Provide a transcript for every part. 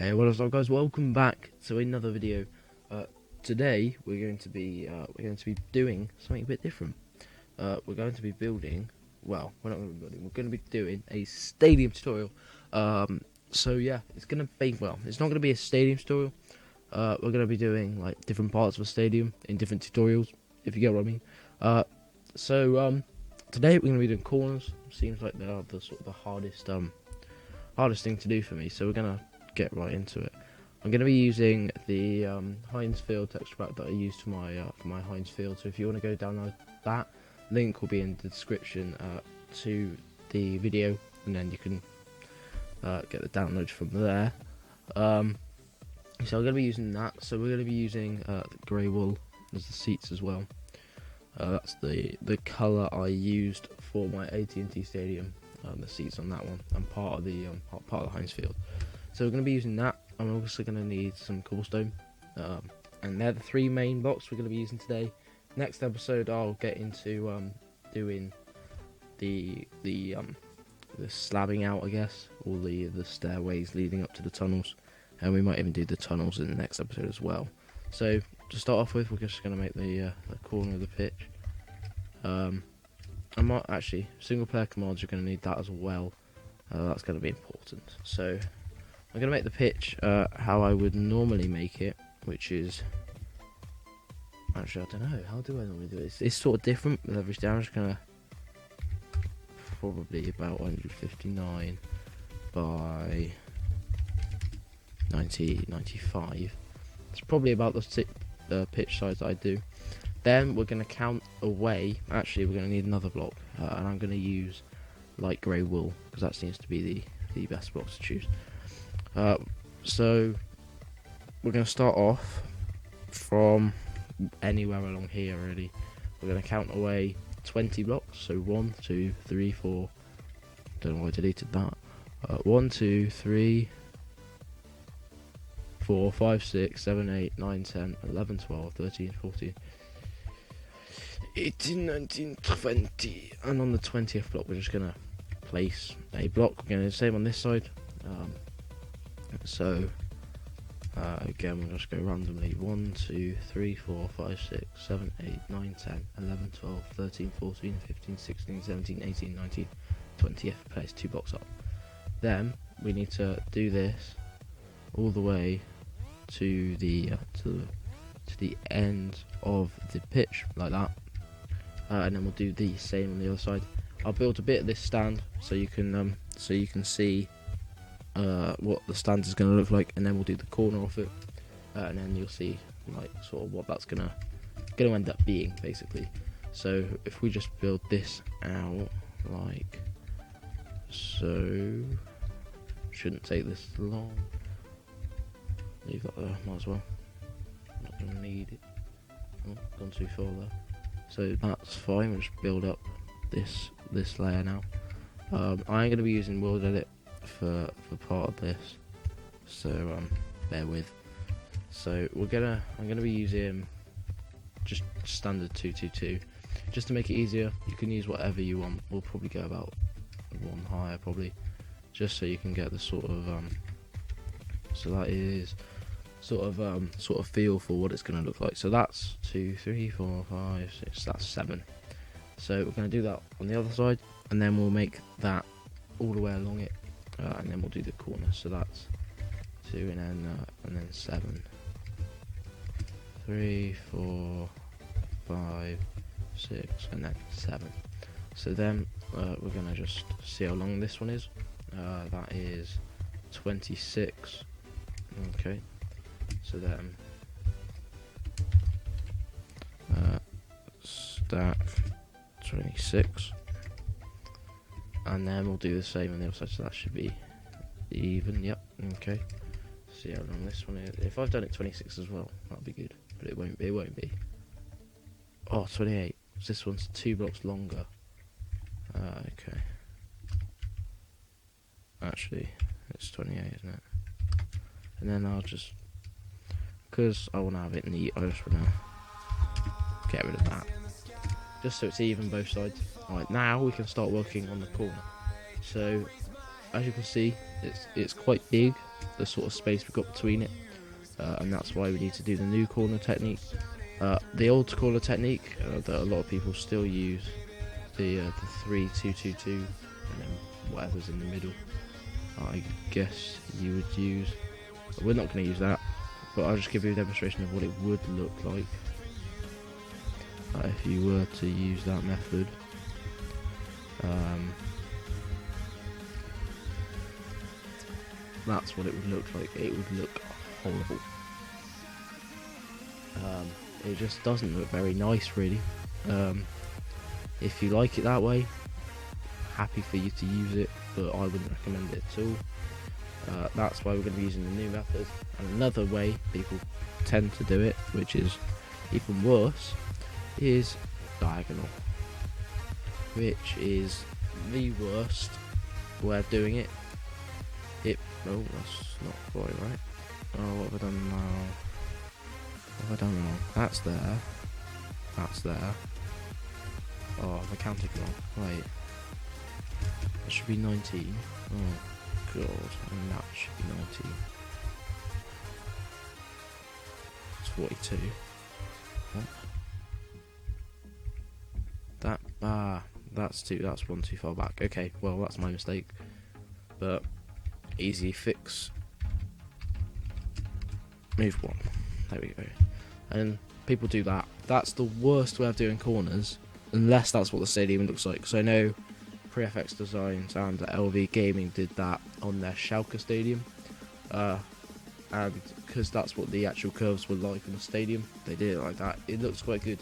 Hey, what is up, guys? Welcome back to another video. Today we're going to be doing something a bit different. We're going to be building. Well, we're not going to be building. We're going to be doing a stadium tutorial. So yeah, it's going to be It's not going to be a stadium tutorial. We're going to be doing like different parts of a stadium in different tutorials, if you get what I mean. Today we're going to be doing corners. Seems like they are the sort of the hardest thing to do for me. So we're going to get right into it. I'm going to be using the Heinz Field texture pack that I used for my Heinz Field. So if you want to go download that, link will be in the description to the video, and then you can get the download from there. So I'm going to be using that. So we're going to be using the grey wool as the seats as well. That's the colour I used for my AT&T Stadium. The seats on that one. I'm part of the Heinz Field. So we're going to be using that. I'm also going to need some cobblestone, and they're the three main blocks we're going to be using today. Next episode, I'll get into doing the slabbing out, I guess, all the stairways leading up to the tunnels, and we might even do the tunnels in the next episode as well. So to start off with, we're just going to make the corner of the pitch. I might actually single player commands. You're going to need that as well. That's going to be important. So I'm going to make the pitch how I would normally make it, which is... Actually, I don't know. How do I normally do it? It's sort of different with every stage. I'm just going to... Probably about 159 by 95. It's probably about the pitch size that I do. Then we're going to count away. Actually, we're going to need another block. And I'm going to use light grey wool, because that seems to be the best block to choose. So we're going to start off from anywhere along here really. We're going to count away 20 blocks, so 1, 2, 3, 4, don't know why I deleted that, 1, 2, 3, 4, 5, 6, 7, 8, 9, 10, 11, 12, 13, 14, 18, 19, 20, and on the 20th block we're just going to place a block. We're going to do the same on this side. Again, we'll just go randomly 1, 2, 3, 4, 5, 6, 7, 8, 9, 10, 11, 12, 13, 14, 15, 16, 17, 18, 19, 20th place 2 blocks up. Then we need to do this all the way to the end of the pitch like that, and then we'll do the same on the other side. I'll build a bit of this stand so you can see what the stand is going to look like, and then we'll do the corner of it, and then you'll see like sort of what that's going to end up being basically. So if we just build this out like so, shouldn't take this long. Leave that there, might as well. I'm not going to need it. Oh, gone too far there. So that's fine. We'll just build up this layer now. I ain't going to be using World Edit for part of this, so bear with. So I'm gonna be using just standard 222 just to make it easier. You can use whatever you want. We'll probably go about 1 higher probably, just so you can get the sort of so that is sort of feel for what it's gonna look like. So that's 2, 3, 4, 5, 6. That's 7. So we're gonna do that on the other side, and then we'll make that all the way along it. And then we'll do the corner, so that's 2 and then 7, 3, 4, 5, 6, and then 7. So then we're gonna just see how long this one is. That is 26. Okay, so then stack 26. And then we'll do the same on the other side, so that should be even. Yep, okay. See how long this one is. If I've done it 26 as well, that'll be good. But it won't be. Oh, 28. This one's 2 blocks longer. Okay. Actually, it's 28, isn't it? And then I'll just... because I want to have it neat, I just want to get rid of that. Just so it's even both sides. Alright, now we can start working on the corner. So as you can see, it's quite big, the sort of space we've got between it, and that's why we need to do the new corner technique. The old corner technique that a lot of people still use, the 3-2-2-2, and then whatever's in the middle, I guess you would use. We're not going to use that, but I'll just give you a demonstration of what it would look like if you were to use that method. That's what it would look like. It would look horrible. It just doesn't look very nice, really. If you like it that way, happy for you to use it, but I wouldn't recommend it at all. That's why we're going to be using the new method. And another way people tend to do it, which is even worse, is diagonal, which is the worst way of doing it. Oh, that's not quite right. Oh, what have I done now? What have I done wrong? That's there. That's there. Oh, have I counted wrong? Wait. That should be 19. Oh, God. And that should be 19. It's 42. What? That's one too far back. Okay, well, that's my mistake. But easy fix. Move one. There we go. And people do that. That's the worst way of doing corners, unless that's what the stadium looks like. So I know Pre-FX Designs and LV Gaming did that on their Schalke stadium, and because that's what the actual curves were like in the stadium, they did it like that. It looks quite good,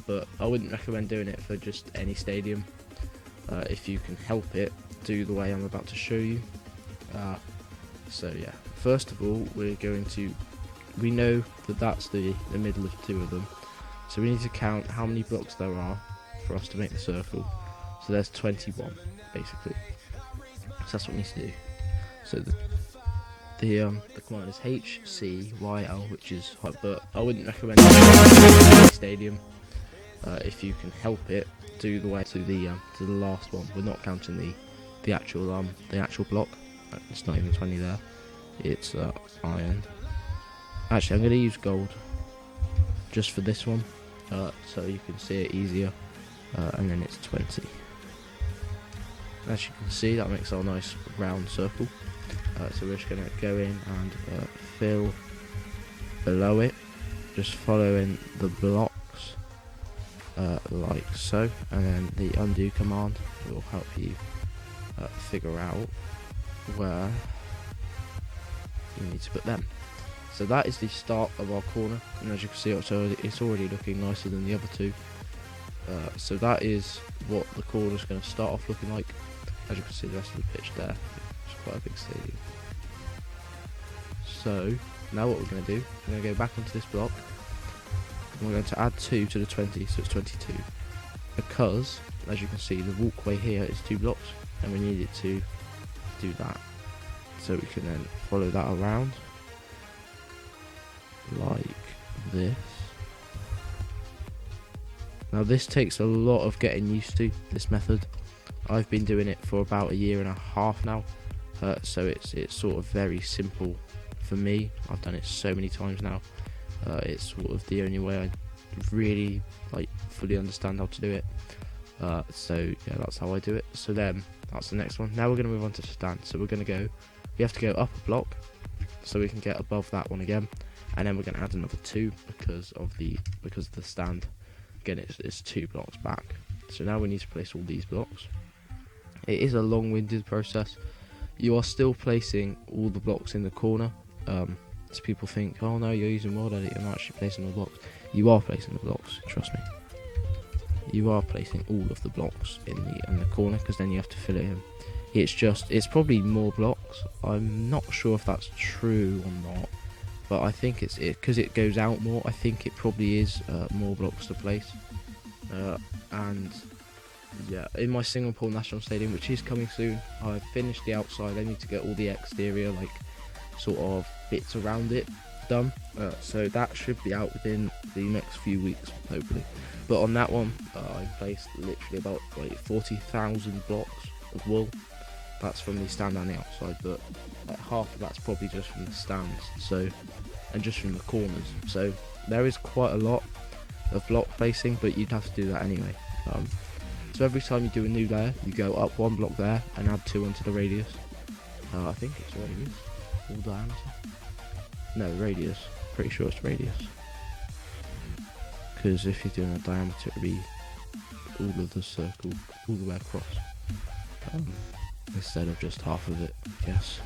but I wouldn't recommend doing it for just any stadium. If you can help it, do the way I'm about to show you. So yeah, first of all, we know that that's the middle of two of them, so we need to count how many blocks there are for us to make the circle. So there's 21 basically, so that's what we need to do. So the command is HCYL, which is hot, but I wouldn't recommend it stadium. If you can help it, do the way to the last one. We're not counting the actual block. It's not even 20 there. It's iron. Actually, I'm going to use gold just for this one, so you can see it easier. And then it's 20. As you can see, that makes our nice round circle. So we're just going to go in and fill below it, just following the blocks like so, and then the undo command will help you figure out where you need to put them. So that is the start of our corner, and as you can see, it's already looking nicer than the other two. So that is what the corner is going to start off looking like. As you can see, the rest of the pitch there, it's quite a big stadium. So now what we're going to do, we're going to go back onto this block, and we're going to add 2 to the 20, so it's 22. Because, as you can see, the walkway here is 2 blocks, and we need it to do that. So we can then follow that around like this. Now this takes a lot of getting used to, this method. I've been doing it for about 1.5 years now, so it's sort of very simple for me. I've done it so many times now. It's sort of the only way I really fully understand how to do it. So yeah, that's how I do it. So then that's the next one. Now we're going to move on to the stand. So we have to go up a block so we can get above that one again, and then we're going to add another 2 because of the stand. Again, it's 2 blocks back. So now we need to place all these blocks. It is a long-winded process. You are still placing all the blocks in the corner. So people think, oh no, you're using World Edit, you're not actually placing the blocks. You are placing the blocks, trust me. You are placing all of the blocks in the corner, because then you have to fill it in. It's probably more blocks. I'm not sure if that's true or not, but I think it's because it goes out more. I think it probably is more blocks to place. And yeah, in my Singapore National Stadium, which is coming soon, I've finished the outside. I need to get all the exterior sort of bits around it done, so that should be out within the next few weeks, hopefully. But on that one, I placed literally about 40,000 blocks of wool, that's from the stand on the outside, but like half of that's probably just from the stands, so, and just from the corners. So there is quite a lot of block placing, but you'd have to do that anyway. So every time you do a new layer, you go up one block there and add 2 onto the radius. I think it's radius or diameter. No, radius. Pretty sure it's radius. Because if you're doing a diameter, it'll be all of the circle all the way across, instead of just half of it, I guess.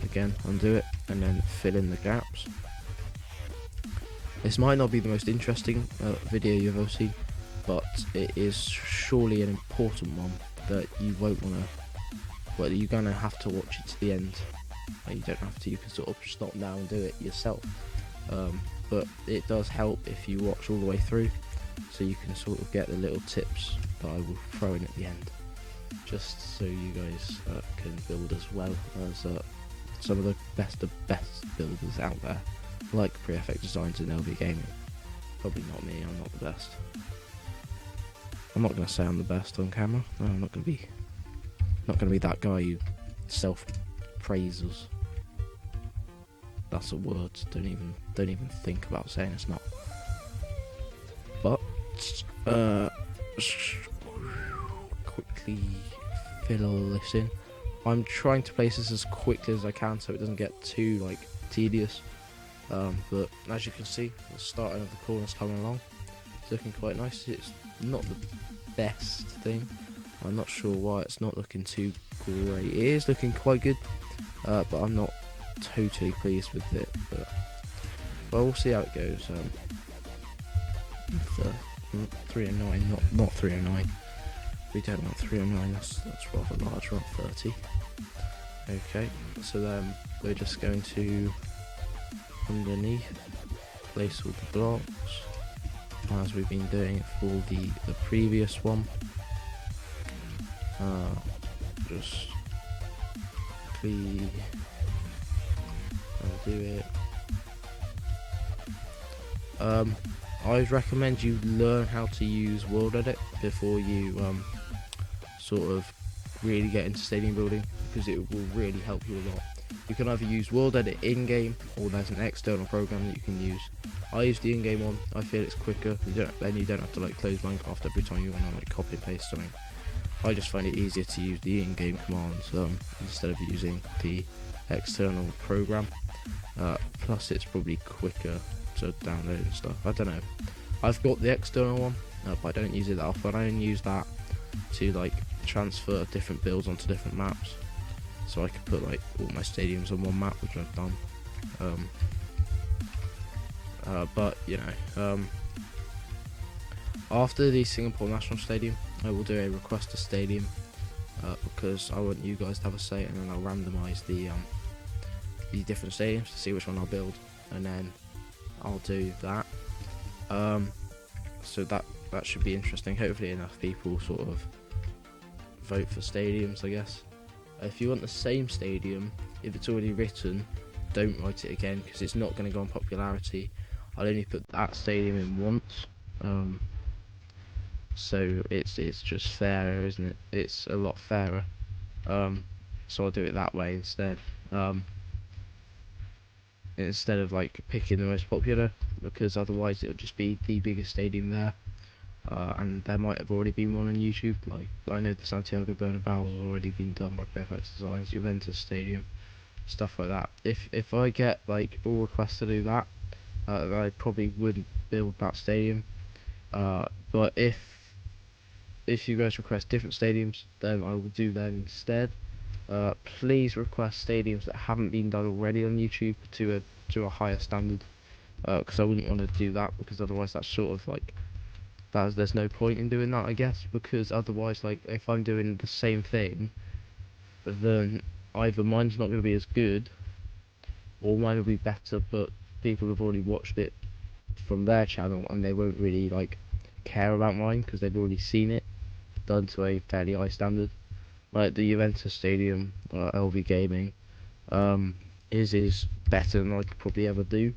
Again, undo it and then fill in the gaps. This might not be the most interesting video you've ever seen, but it is surely an important one that you won't want to, well, you're going to have to watch it to the end. You don't have to, you can sort of stop now and do it yourself, but it does help if you watch all the way through, so you can sort of get the little tips that I will throw in at the end, just so you guys can build as well as some of the best builders out there, like PreFX Designs and LV Gaming. Probably not me, I'm not the best. I'm not going to say I'm the best on camera. No, I'm not going to be that guy who self-praises. That's a word. Don't even think about saying it's not. But quickly fill this in. I'm trying to place this as quickly as I can so it doesn't get too like tedious. But as you can see, the starting of the corner's coming along. It's looking quite nice. It's not the best thing. I'm not sure why it's not looking too great. It is looking quite good, but I'm not totally pleased with it. But we'll see how it goes. 309, not 309. We don't want 309. That's rather large. We're on 30. Okay, so then we're just going to underneath place all the blocks as we've been doing it for the previous one. Just quickly undo it. I'd recommend you learn how to use World Edit before you sort of really get into stadium building, because it will really help you a lot. You can either use World Edit in-game, or there's an external program that you can use. I use the in-game one. I feel it's quicker. Then you don't have to like close Minecraft every time you want to like copy and paste something. I just find it easier to use the in-game commands instead of using the external program. Plus, it's probably quicker to download and stuff. I don't know. I've got the external one, but I don't use it that often. I only use that to like transfer different builds onto different maps, so I could put like all my stadiums on one map, which I've done. But you know, after the Singapore National Stadium, I will do a request a stadium, because I want you guys to have a say, and then I'll randomise the different stadiums to see which one I'll build, and then I'll do that. So that should be interesting. Hopefully enough people sort of vote for stadiums, I guess. If you want the same stadium, if it's already written, don't write it again, because it's not going to go on popularity. I'll only put that stadium in once, so it's just fairer, isn't it? It's a lot fairer. So I'll do it that way instead. Instead of like picking the most popular, because otherwise it'll just be the biggest stadium there. And there might have already been one on YouTube. Like I know the Santiago Bernabeu has already been done by PreFX Designs, Juventus Stadium, stuff like that. If I get like all requests to do that, I probably wouldn't build that stadium. But if you guys request different stadiums, then I will do them instead. Please request stadiums that haven't been done already on YouTube to a higher standard, because I wouldn't want to do that, because otherwise that's sort of like there's no point in doing that, I guess, because otherwise, like, if I'm doing the same thing, then either mine's not going to be as good, or mine will be better, but people have already watched it from their channel and they won't really like care about mine because they've already seen it done to a fairly high standard. Like the Juventus Stadium, LV Gaming, is better than I could probably ever do.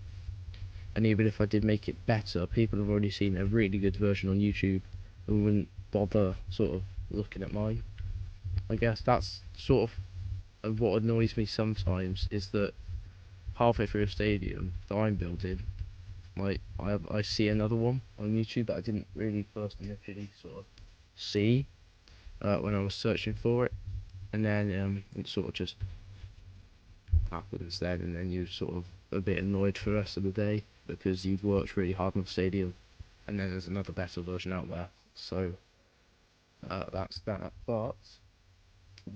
And even if I did make it better, people have already seen a really good version on YouTube and wouldn't bother sort of looking at mine. I guess that's sort of what annoys me sometimes, is that halfway through a stadium that I'm building, like I see another one on YouTube that I didn't really first initially sort of see when I was searching for it, and then it sort of just happens then, and then you're sort of a bit annoyed for the rest of the day because you've worked really hard on the stadium, and then there's another better version out there. So that's that. But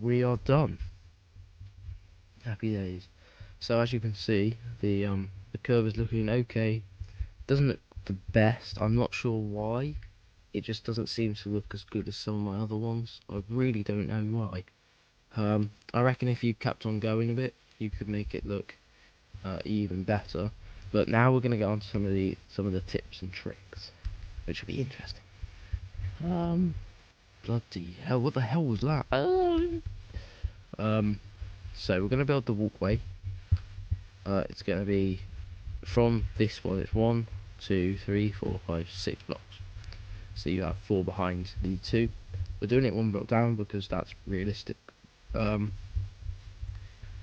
we are done. Happy days. So as you can see, the curve is looking okay. Doesn't look the best. I'm not sure why. It just doesn't seem to look as good as some of my other ones. I really don't know why. I reckon if you kept on going a bit, you could make it look even better. But now we're gonna get on to some of the tips and tricks, which will be interesting. Bloody hell! What the hell was that? So we're gonna build the walkway. It's gonna be from this one. It's 1, 2, 3, 4, 5, 6 blocks. So you have 4 behind the 2. We're doing it 1 block down because that's realistic. And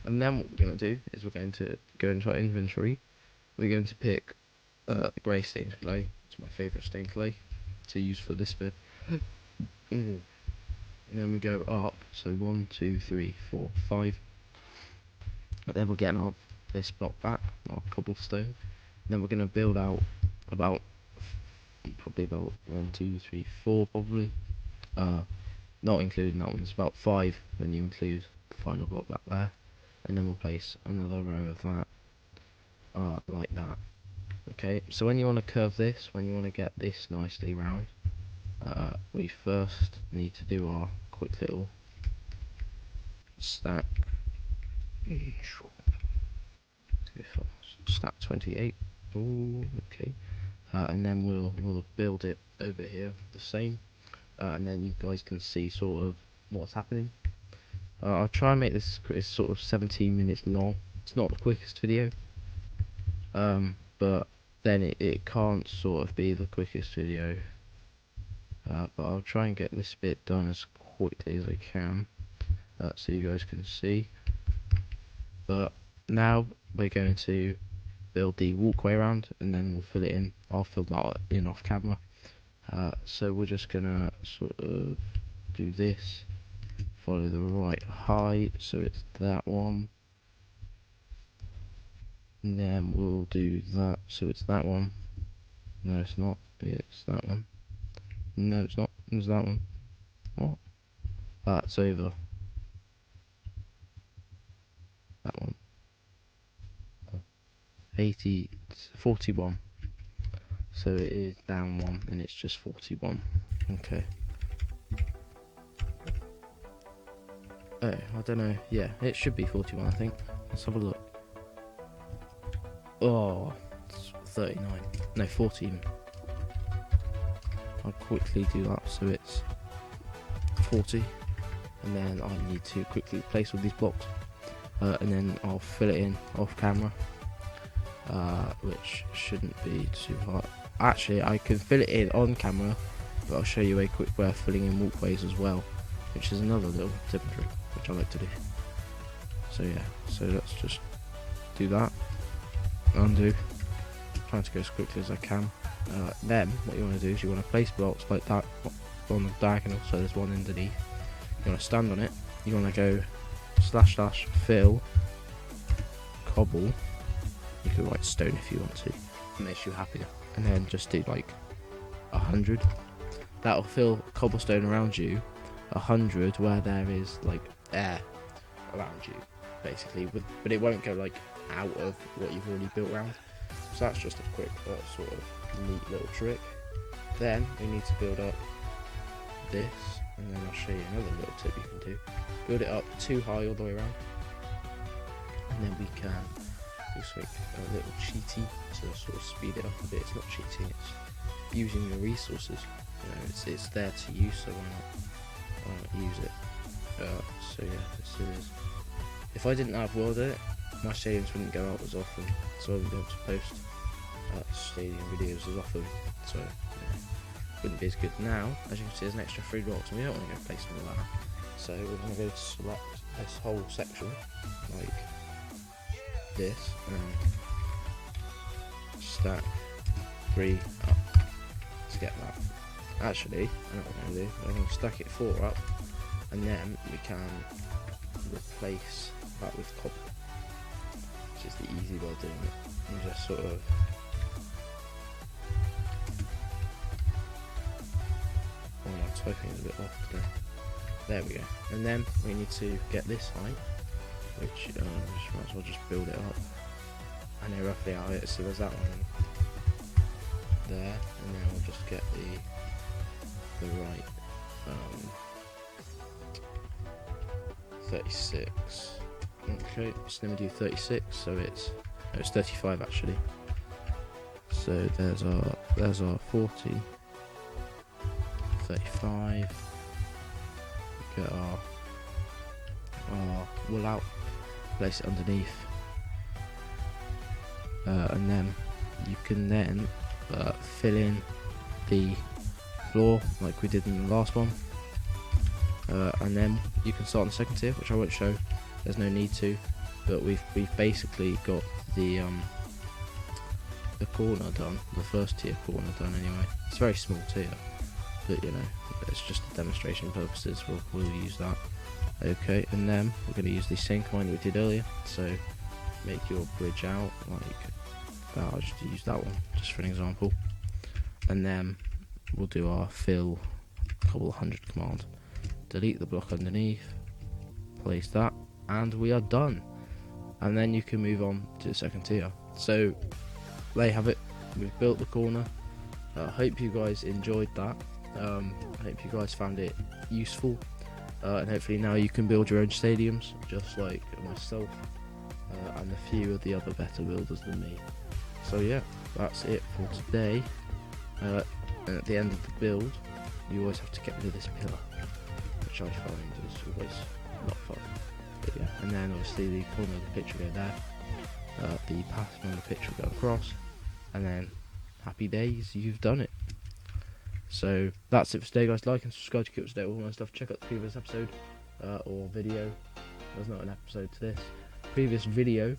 then what we're going to do is we're going to go into our inventory. We're going to pick the grey stained clay. It's my favourite stained clay to use for this bit. And then we go up. So 1, 2, 3, 4, 5. And then we're getting our this block back, our cobblestone. And then we're going to build out probably about 1, 2, 3, 4 probably. Not including that one. It's about 5 when you include the final block back there. And then we'll place another row of that like that. Okay, so when you want to curve this, when you want to get this nicely round, we first need to do our quick little stack. Stack 28. Ooh, okay. And then we'll build it over here the same, and then you guys can see sort of what's happening. I'll try and make this sort of 17 minutes long. It's not the quickest video, but then it can't sort of be the quickest video. But I'll try and get this bit done as quickly as I can, so you guys can see. But now we're going to build the walkway around, and then we'll fill it in. I'll fill that in off camera. So we're just gonna sort of do this. Follow the right height, so it's that one. And then we'll do that, so it's that one. No, it's not. Yeah, it's that one. No, it's not. It's that one. What? That's over. That one. 41. So it is down 1, and it's just 41. Okay. Oh, I don't know. Yeah, it should be 41, I think. Let's have a look. Oh, it's 39. No, 40 even. I'll quickly do that so it's 40. And then I need to quickly place all these blocks. And then I'll fill it in off camera. Which shouldn't be too hard. Actually, I can fill it in on camera, but I'll show you a quick way of filling in walkways as well, which is another little tip and trick which I like to do. So yeah, so let's just do that. Undo. Trying to go as quickly as I can. Then what you want to do is you want to place blocks like that on the diagonal, so there's one underneath. You want to stand on it. You want to go / fill cobble. You can write stone if you want to. It makes you happier. And then just do like 100. That'll fill cobblestone around you. 100 where there is like air around you, basically. But it won't go like out of what you've already built around. So that's just a quick sort of neat little trick. Then we need to build up this, and then I'll show you another little tip you can do. Build it up too high all the way around, and then we can just make a little cheaty to sort of speed it up a bit. It's not cheating, it's using your resources. You know, it's there to use, so why not use it? So yeah, this is. If I didn't have World Edit, my stadiums wouldn't go out as often, so I wouldn't be able to post stadium videos as often. So yeah, wouldn't be as good. Now, as you can see, there's an extra 3 blocks, and we don't want to go place all that. So we're going to go to select this whole section, like this, and stack 3 up. Let's get that. Actually, I know what I'm going to do. I'm going to stack it 4 up, and then we can replace that with cobble, which is the easy way of doing it. And just sort of my typing is a bit off today. There we go. And then we need to get this height, which might as well just build it up. I know roughly how it is, so there's that one there, and then we'll just get the right 36. Okay, so then we do 36, so it's 35 actually. So there's our 40, 35. Get our wool out, place it underneath, and then you can then fill in the floor like we did in the last one, and then you can start on the second tier, which I won't show. There's no need to, but we've basically got the corner done, the first tier corner done anyway. It's a very small tier, but you know, it's just for demonstration purposes. We'll use that. Okay, and then we're going to use the same command we did earlier. So make your bridge out like that. I'll just use that one just for an example, and then we'll do our fill cobble 100 command. Delete the block underneath, place that, and we are done. And then you can move on to the second tier. So there you have it. We've built the corner. I hope you guys enjoyed that. I hope you guys found it useful, and hopefully now you can build your own stadiums just like myself and a few of the other better builders than me. So yeah, that's it for today. And at the end of the build, you always have to get rid of this pillar, which I find is always not fun. But yeah, and then obviously the corner of the picture go there, the pattern on the picture go across, and then happy days, you've done it. So that's it for today, guys. Like and subscribe to keep up to date with all my stuff. Check out the previous episode or video. There's not an episode to this. Previous video,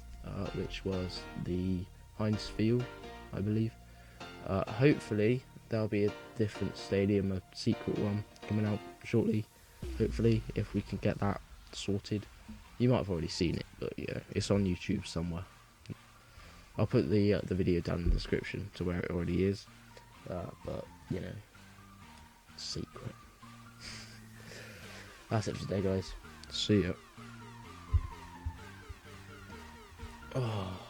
which was the Heinz Field, I believe. Hopefully there'll be a different stadium, a secret one coming out shortly. Hopefully, if we can get that sorted. You might have already seen it, but yeah, it's on YouTube somewhere. I'll put the video down in the description to where it already is. But you know, secret. That's it for today, guys. See ya. Oh.